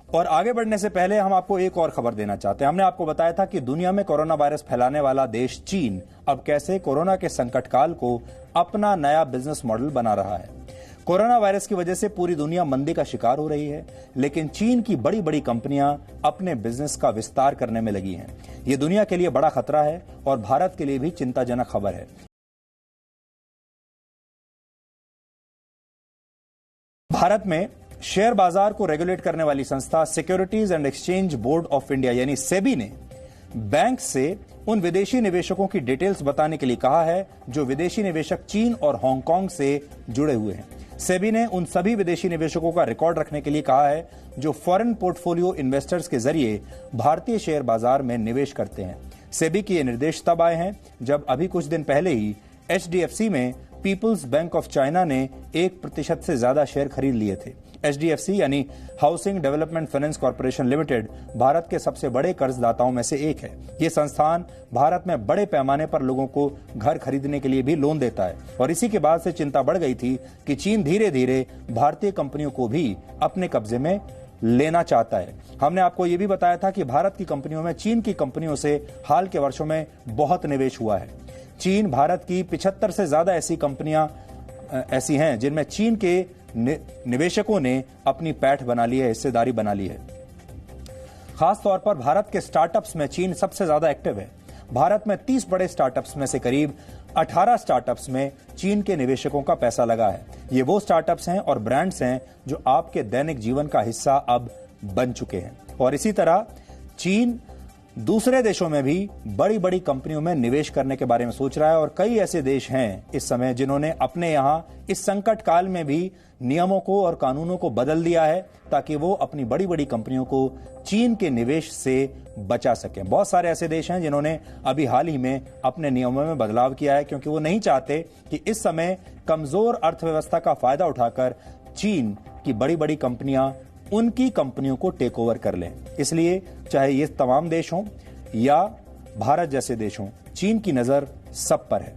और आगे बढ़ने से पहले हम आपको एक और खबर देना चाहते हैं। हमने आपको बताया था कि दुनिया में कोरोना वायरस फैलाने वाला देश चीन अब कैसे कोरोना के संकट काल को अपना नया बिजनेस मॉडल बना रहा है। कोरोना वायरस की वजह से पूरी दुनिया मंदी का शिकार हो रही है, लेकिन चीन की बड़ी बड़ी कंपनियां अपने बिजनेस का विस्तार करने में लगी हैं। ये दुनिया के लिए बड़ा खतरा है और भारत के लिए भी चिंताजनक खबर है। भारत में शेयर बाजार को रेगुलेट करने वाली संस्था securities and exchange board of India यानी सेबी ने बैंक से उन विदेशी निवेशकों की डिटेल्स बताने के लिए कहा है जो विदेशी निवेशक चीन और हांगकांग से जुड़े हुए हैं। सेबी ने उन सभी विदेशी निवेशकों का रिकॉर्ड रखने के लिए कहा है जो फॉरेन पोर्टफोलियो इन्वेस्टर्स के जरिए भारतीय शेयर बाजार में निवेश करते हैं। सेबी के ये निर्देश तब आए हैं जब अभी कुछ दिन पहले ही एचडीएफसी में पीपुल्स बैंक ऑफ चाइना ने 1% से ज्यादा शेयर खरीद लिए थे। एचडीएफसी यानी housing development finance corporation limited Bharat के सबसे बड़े कर्जदाताओं में से एक है। ये संस्थान भारत में बड़े पैमाने पर लोगों को घर खरीदने के लिए भी लोन देता है और इसी के बाद से चिंता बढ़ गई थी कि चीन धीरे धीरे भारतीय कंपनियों को भी अपने कब्जे में लेना चाहता है। हमने आपको यह भी बताया था कि भारत की कंपनियों में चीन की कंपनियों से हाल के वर्षों में बहुत निवेश हुआ है। चीन भारत की 75 से ज्यादा ऐसी कंपनियां ऐसी हैं जिनमें चीन के निवेशकों ने अपनी पैठ बना ली है, हिस्सेदारी बना ली है। खासतौर पर भारत के स्टार्टअप्स में चीन सबसे ज्यादा एक्टिव है। भारत में 30 बड़े स्टार्टअप्स में से करीब 18 स्टार्टअप्स में चीन के निवेशकों का पैसा लगा है। ये वो स्टार्टअप्स हैं और ब्रांड्स हैं जो आपके दैनिक जीवन का हिस्सा अब बन चुके हैं। और इसी तरह चीन दूसरे देशों में भी बड़ी बड़ी कंपनियों में निवेश करने के बारे में सोच रहा है और कई ऐसे देश हैं इस समय जिन्होंने अपने यहां इस संकट काल में भी नियमों को और कानूनों को बदल दिया है ताकि वो अपनी बड़ी बड़ी कंपनियों को चीन के निवेश से बचा सकें। बहुत सारे ऐसे देश हैं जिन्होंने अभी हाल ही में अपने नियमों में बदलाव किया है क्योंकि वो नहीं चाहते कि इस समय कमजोर अर्थव्यवस्था का फायदा उठाकर चीन की बड़ी बड़ी कंपनियां उनकी कंपनियों को टेक ओवर कर लें। इसलिए चाहे ये तमाम देश हों या भारत जैसे देश हों, चीन की नजर सब पर है।